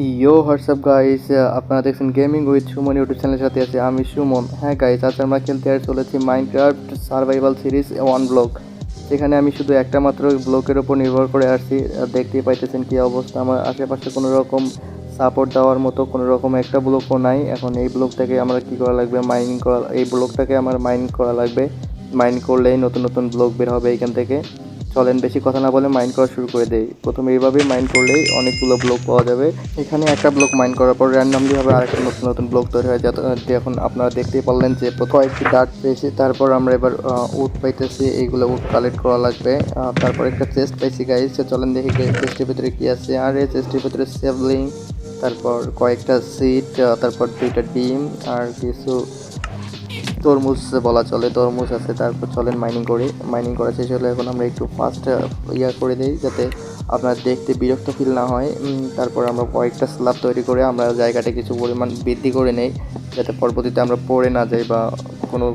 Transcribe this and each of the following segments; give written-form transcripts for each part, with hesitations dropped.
ইয়ো WhatsApp guys, আপনারা দেখছেন gaming with Suman YouTube চ্যানেলের সাথে আছে আমি সুমন। হ্যাঁ গাইস, আজ আমরা খেলতে চলেছি Minecraft survival series one block. সেখানে আমি শুধু একটা মাত্র ব্লকের ওপর নির্ভর করে আসছি। দেখতেই পাইতেছেন কি অবস্থা, আমার আশেপাশে কোনো রকম সাপোর্ট দেওয়ার মতো কোনো রকম একটা ব্লকও নাই। এখন এই ব্লক থেকে আমরা কি করা লাগবে, মাইনিং করা, এই ব্লকটাকে আমার মাইন করা লাগবে। মাইন করলেই নতুন নতুন ব্লক বের হবে এইখান থেকে। চলেন বেশি কথা না বলে মাইন করা শুরু করে দেই। প্রথমে এইভাবে মাইন করলেই অনেকগুলো ব্লক পাওয়া যাবে। এখানে একটা ব্লক মাইন করার পর র্যান্ডমলি হবে আরেকটা নতুন নতুন ব্লক তৈরি হয়, যাতে এখন আপনারা দেখতেই পারলেন যে কয়েকটি ডার্ট পেয়েছি। তারপর আমরা এবার উড পাইতেছি, এইগুলো উড কালেক্ট করা লাগবে। তারপর একটা চেস্ট পাইছি গাইস, চলেন দেখি চেস্টের ভিতরে কি আছে। আর এই চেস্টের ভিতরে সেভলিং, তারপর কয়েকটা সিট, তারপর দুইটা ডিম আর কিছু তরমুজ বলা চলে, তরমুজ আছে। তারপর চলেন মাইনিং করি। মাইনিং করা শেষ হলে এখন আমরা একটু ফাস্ট করে দিই, যাতে আপনার দেখতে বিরক্ত ফিল না হয়। তারপর আমরা কয়েকটা স্ল্যাব তৈরি করে আমরা জায়গাটা কিছু পরিমাণ বৃদ্ধি করে নেই, যাতে পরবর্তীতে আমরা পড়ে না যাই বা কোনো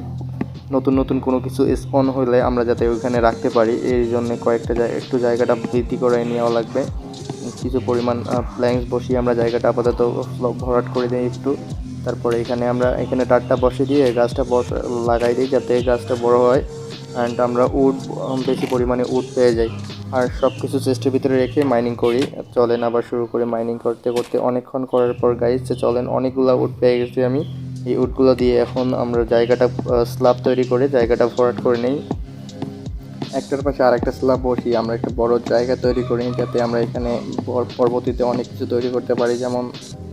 নতুন নতুন কোনো কিছু স্পন হলে আমরা যাতে ওইখানে রাখতে পারি। এই জন্য কয়েকটা একটু জায়গাটা বৃদ্ধি করে নেওয়া লাগবে। কিছু পরিমাণ প্ল্যাঙ্কস বসিয়ে আমরা জায়গাটা আপাতত ভরাট করে দিই একটু। তারপরে এখানে ডাটটা বসিয়ে দিয়ে গাছটা লাগাই দিই, যাতে গাছটা বড় হয় অ্যান্ড আমরা উড বেশি পরিমাণে উড পেয়ে যাই। আর সব কিছু চেষ্টার ভিতরে রেখে মাইনিং করি। চলেন আবার শুরু করে মাইনিং করতে করতে অনেকক্ষণ করার পর গাইস চলেন অনেকগুলো উড পেয়ে গেছি আমি। এই উডগুলো দিয়ে এখন আমরা জায়গাটা স্ল্যাব তৈরি করে জায়গাটা ভরাট করে নেই। একটার পাশে আর একটা স্ল্যাব বসিয়ে আমরা একটা বড় জায়গা তৈরি করি, যাতে আমরা এখানে পরবর্তীতে অনেক কিছু তৈরি করতে পারি। যেমন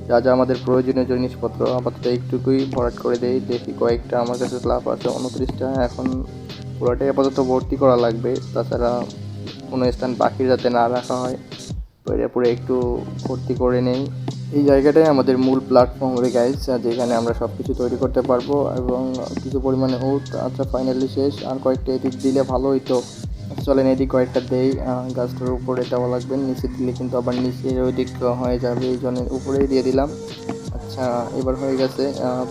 যা যা আমাদের প্রয়োজনীয় জিনিসপত্র আপাতত একটুকুই ভরাট করে দেই। দেখি কয়েকটা আমার কাছে স্ল্যাব আছে 29টা, এখন পুরোটাই আপাতত ভর্তি করা লাগবে। তাছাড়া কোনো স্থান বাকি যাতে না রাখা হয়, পুরো একটু ভর্তি করে নেই। এই জায়গাটাই আমাদের মূল প্ল্যাটফর্ম হবে গাইস, যেখানে আমরা সব কিছু তৈরি করতে পারবো এবং কিছু পরিমাণে উড। আচ্ছা ফাইনালি শেষ, আর কয়েকটা এদিক দিলে ভালো হইতো। চলেন এদিক কয়েকটা দেই। গাছটার উপরে দেওয়া লাগবে, নিচে দিলে কিন্তু আবার নিচের ওই দিক হয়ে যাবে, এই জন্য উপরেই দিয়ে দিলাম। আচ্ছা এবার হয়ে গেছে।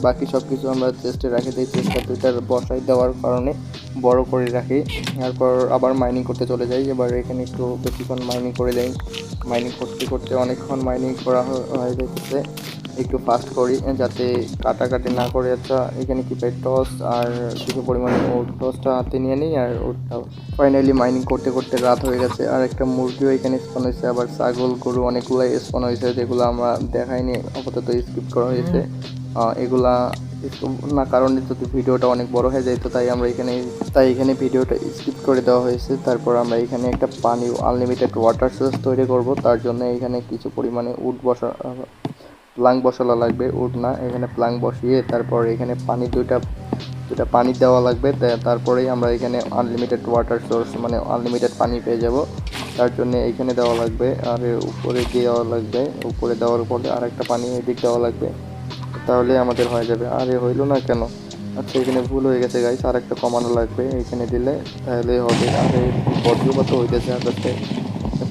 বাকি সব কিছু আমরা চেস্টে রাখি দিই, চেস্টটা দুইটার বসাই দেওয়ার কারণে বড় করে রাখি। তারপর আবার মাইনিং করতে চলে যাই। এবার এখানে একটু বেশিক্ষণ মাইনিং করে দেয়। মাইনিং করতে করতে অনেকক্ষণ মাইনিং করা হয়ে যাচ্ছে। একটু ফাস্ট করি যাতে কাটাকাটি না করে। আচ্ছা এখানে কি পাই, টস আর কিছু পরিমাণে উড, টসটা হাতে নিয়ে নিই আর উডটাও। ফাইনালি মাইনিং করতে করতে রাত হয়ে গেছে, আর একটা মুরগিও এখানে স্পন হয়েছে, আবার ছাগল গরু অনেকগুলাই স্পন হয়েছে, যেগুলো আমরা দেখাইনি, আপাতত স্কিপ করা হয়েছে। এগুলা না কারণে যদি ভিডিওটা অনেক বড় হয়ে যায়, তো তাই এখানে ভিডিওটা স্কিপ করে দেওয়া হয়েছে। তারপর আমরা এখানে একটা পানি আনলিমিটেড ওয়াটার সোর্স তৈরি করব, তার জন্য এখানে কিছু পরিমাণে উড প্লাং বসানো লাগবে, উড না, এখানে প্লাং বসিয়ে তারপর এখানে পানি দুইটা পানি দেওয়া লাগবে। তারপরেই আমরা এখানে আনলিমিটেড ওয়াটার সোর্স মানে আনলিমিটেড পানি পেয়ে যাব। তার জন্য এখানে দেওয়া লাগবে, আর উপরে দেওয়া লাগবে, উপরে দেওয়ার পরে আর একটা পানি এদিক দেওয়া লাগবে, তাহলে আমাদের হয়ে যাবে। আরে হইলো না কেন? আচ্ছা এখানে ভুল হয়ে গেছে গাইস, আর একটা কমানো লাগবে, এখানে দিলে তাহলে হবে। আরে বজ্রপাত হইতেছে আকাশে,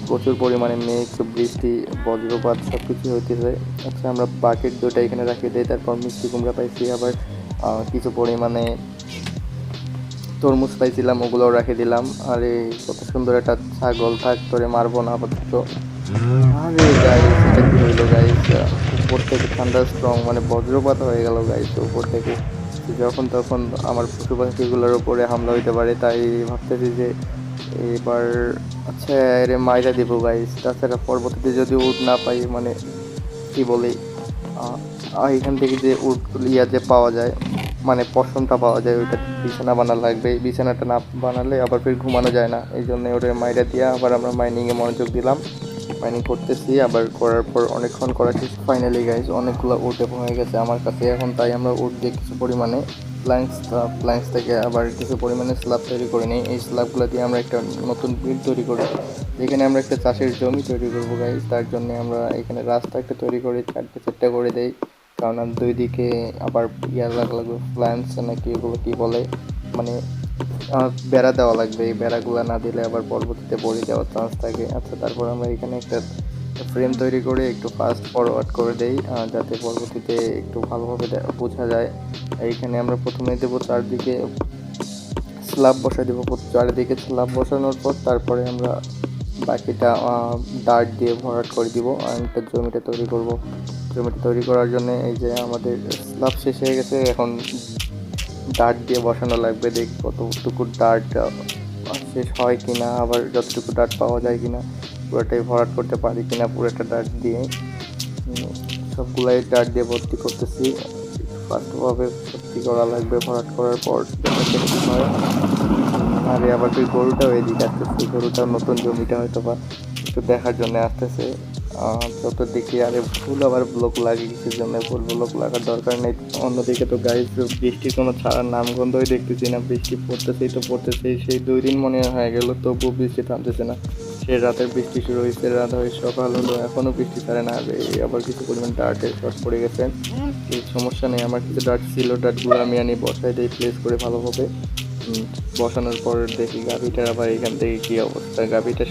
প্রচুর পরিমাণে মেঘ, বৃষ্টি, বজ্রপাত সব কিছু হইতেছে। আচ্ছা আমরা বাকেট দুটো এখানে রাখিয়ে দিই। তারপর মিষ্টি কুমড়া পাইছি, আবার কিছু পরিমাণে তরমুজ পাইছিলাম, ওগুলোও রেখে দিলাম। আরে কত সুন্দর একটা ছাগল, থাক তোরে মারবো না আপাতত। আরে গাইস এটা কি হইলো গাইস, উপর থেকে ঠান্ডা স্ট্রং মানে বজ্রপাত হয়ে গেল গাইস উপর থেকে। যখন তখন আমার পশু পাখিগুলোর উপরে হামলা হইতে পারে, তাই ভাবতেছি যে এবার আচ্ছা এর মাইরা দিব গাইস। তাছাড়া পরবর্তীতে যদি উড না পাই, মানে কি বলি, এখান থেকে যে উড যে পাওয়া যায়, মানে পশমটা পাওয়া যায়, ওইটা বিছানা বানানো লাগবে। বিছানাটা না বানালে আবার ফির ঘুমানো যায় না, এই জন্য ওটা মাইরা দিয়া আবার আমরা মাইনিংয়ে মনোযোগ দিলাম। মাইনিং করতেছি, আবার করার পর অনেকক্ষণ করা শেষ। ফাইনালি গাইজ অনেকগুলো উড হয়ে গেছে আমার কাছে এখন, তাই আমরা উড দিয়ে কিছু পরিমাণে প্ল্যাঙ্কস থেকে আবার কিছু পরিমাণে স্ল্যাব তৈরি করে নিই। এই স্ল্যাবগুলো দিয়ে আমরা একটা নতুন বিল্ড তৈরি করি, যেখানে আমরা একটা চাষের জমি তৈরি করবো গাইজ। তার জন্য আমরা এখানে রাস্তা একটা তৈরি করে চারটা করে দেই, কারণ দুই দিকে আবার লাগবে প্ল্যান্টস নাকি এগুলো কি বলে, মানে বেড়া দেওয়া লাগবে। এই বেড়াগুলো না দিলে আবার পরবর্তীতে পড়ে যাওয়ার চান্স থাকে। আচ্ছা তারপর আমরা এখানে একটা ফ্রেম তৈরি করে একটু ফাস্ট ফরওয়ার্ড করে দেই, যাতে পরবর্তীতে একটু ভালোভাবে বোঝা যায়। এইখানে আমরা প্রথমে দেবো চারদিকে স্ল্যাব বসাই দেবো, চারিদিকে স্ল্যাব বসানোর পর তারপরে আমরা বাকিটা ডার্ট দিয়ে ভরাট করে দিব। আর জমিটা তৈরি করব। জমিটা তৈরি করার জন্য এই যে আমাদের স্ল্যাব শেষ হয়ে গেছে, এখন ডার্ট দিয়ে বসানো লাগবে। দেখি কতটুকু ডার্ট শেষ হয় কিনা, আবার যতটুকু ডার্ট পাওয়া যায় কিনা, পুরোটাই ভরাট করতে পারি কিনা পুরোটা ডার্ট দিয়ে। সবগুলাই ডার্ট দিয়ে ভর্তি করতেছি। ফার্স্টভাবে ভর্তি করা লাগবে, ভরাট করার পর হয়। আর আবার তুই গরুটাও এদিকে আসতেছে, গরুটাও নতুন জমিটা হয়তো বা একটু দেখার জন্য আসতেছে। চতুর্দিকে আরে ফুল আবার ব্লক লাগে কিছুর জন্য, ফুল ব্লক লাগার দরকার নেই। অন্যদিকে তো গাইজ বৃষ্টির কোনো ছাড়ার নামগন্ধই দেখতেছি না। বৃষ্টি পড়তেছেই তো পড়তেছেই, সেই 2 দিন মনে হয়ে গেল, তবুও বৃষ্টি থামতেছে না। সে রাতের বৃষ্টি শুরু হয়েছে, রাত হয়ে সকাল হলো, এখনও বৃষ্টি ছাড়ে না। আবার কিছু পরিমাণ ডার্টের শর্ট পড়ে গেছে। এই সমস্যা নেই, আমার কিছু ডার্ট ছিল, ডার্টগুলো আমি আনি বসাই দিই প্লেস করে ভালোভাবে। বসানোর পর দেখি গাভিটার আবার এখান থেকে কী অবস্থা। গাভিটা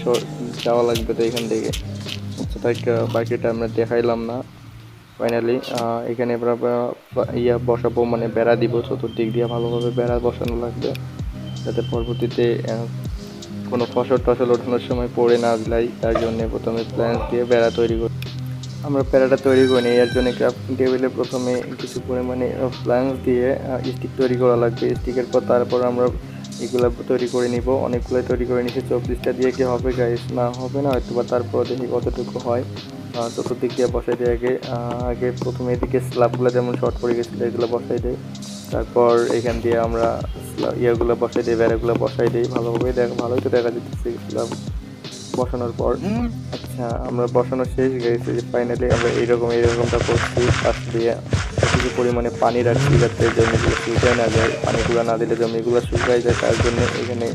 যাওয়া লাগবে তো এখান থেকে। আচ্ছা, তাই বাকিটা আমরা দেখাইলাম না। ফাইনালি এখানে আমরা বসাবো, মানে বেড়া দিব চতুর্দিক দিয়ে, ভালোভাবে বেড়া বসানো লাগবে যাতে পরবর্তীতে কোনো ফসল টসল ওঠানোর সময় পড়ে না যায়। তার জন্য প্রথমে প্ল্যান্স দিয়ে বেড়া তৈরি করি। আমরা বেড়াটা তৈরি করি নিই, এর জন্য ক্রাফটিং টেবিলে প্রথমে কিছু পরিমাণে প্ল্যান্স দিয়ে স্টিক তৈরি করা লাগবে। স্টিকের পর তারপর আমরা এগুলো তৈরি করে নিব। অনেকগুলোই তৈরি করে নিচ্ছি। 24টা দিয়ে কি হবে গাইস? না হবে না হয়তো বা, তারপর দেখি কতটুকু হয়। চতুর্দিক দিয়ে বসাই দিয়ে আগে প্রথমে এদিকে স্ল্যাবগুলো যেমন শর্ট পড়ে গেছিলো এগুলো বসাই দিই। তারপর এখান দিয়ে আমরা ইয়েগুলো বসাই দিই, বেড়াগুলো বসাই দিই ভালোভাবে। ভালোই তো দেখা যাচ্ছে স্ল্যাব বসানোর পর। আচ্ছা, আমরা বসানো শেষ গেছে, ফাইনালি আমরা এইরকমটা করছি। ফার্স্ট দিয়ে কিছু পরিমাণে পানি রাখছি যাতে জমিগুলো শুকায় না যায়। পানিগুলো না দিলে জমিগুলো শুকায় যায়, তার জন্য এখানে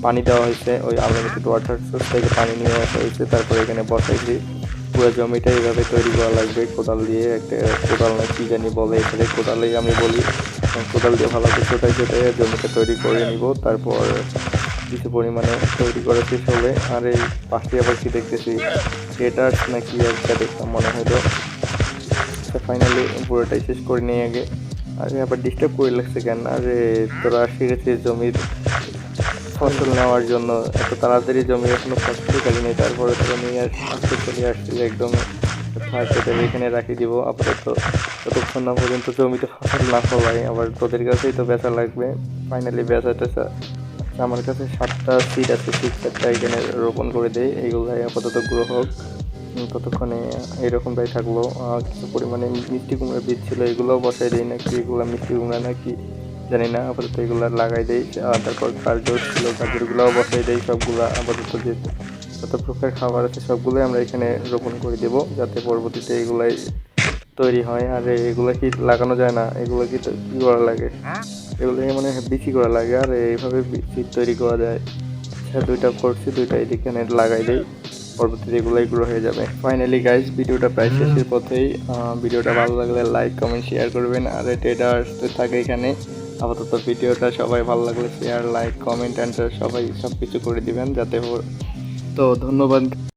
পানি দেওয়া হয়েছে। ওই আনলিমিটেড ওয়াটার সোর্স থেকে পানি নিয়ে আসা হয়েছে। তারপর এখানে বসাইছি। পুরো জমিটা এইভাবে তৈরি করা লাগবে কোদাল দিয়ে। একটা কোদাল না কি জানি বলে, এখানে কোদালেই আমি বলি। কোদাল দিয়ে ভালো করে ছোটাই জমিটা তৈরি করে নিব। তারপর কিছু পরিমাণে তৈরি করা শেষ হলে, আর এই পাশে আবার কি দেখতেছি, থিয়েটার্স না কি একটা দেখতাম মনে হলো। ফাইনালি পুরোটাই শেষ করে নিয়ে আগে। আরে আবার ডিস্টার্ব করে লাগছে কেন? আরে তোরা আসে গেছিস জমির ফসল নেওয়ার জন্য, এত তাড়াতাড়ি জমি এখনো ফসলই খালি নেই, তারপরে তোরা নিয়ে আসতে চলে আসছিস একদম। এখানে রাখি দিব আপাতত, ততক্ষণ না পর্যন্ত জমিতে ফসল না ফলাই। আবার তোদের কাছেই তো বেচা লাগবে। ফাইনালি বেচা টেচা আমার কাছে 7টা সিড আছে, 7টা এখানে রোপণ করে দেয়। এইগুলাই আপাতত গ্রো হোক। ততক্ষণে এরকমটাই থাকলো। কিছু পরিমাণে মিষ্টি কুমড়া বীজ ছিল, এগুলোও বসাই দিই নাকি, এগুলো মিষ্টি কুমড়া নাকি জানি না, আপাতত এগুলো লাগাই দেয়। তারপর গাজর ছিল, গাজরগুলোও বসাই দেয়। সবগুলো আপাতত যে যত প্রকার খাবার আছে সবগুলোই আমরা এখানে রোপণ করে দেবো, যাতে পরবর্তীতে এগুলাই তৈরি হয়। আর এগুলো কি লাগানো যায় না? এগুলো কি করা লাগে? এগুলো মনে হয় বিচি করা লাগে, আর এইভাবে সিড তৈরি করা যায়। আচ্ছা, 2টা করছি, 2টা এখানে লাগাই দেই, পরবর্তীতে এগুলোই গ্রো হয়ে যাবে। ফাইনালি গাইজ, ভিডিওটা প্রায় শেষের পথেই। ভিডিওটা ভালো লাগলে লাইক কমেন্ট শেয়ার করবেন। আর এটা আসতে থাকে এখানে আপাতত। ভিডিওটা সবাই ভালো লাগলে শেয়ার লাইক কমেন্ট অ্যান্ড সবাই সব কিছু করে দিবেন যাতে। তো ধন্যবাদ।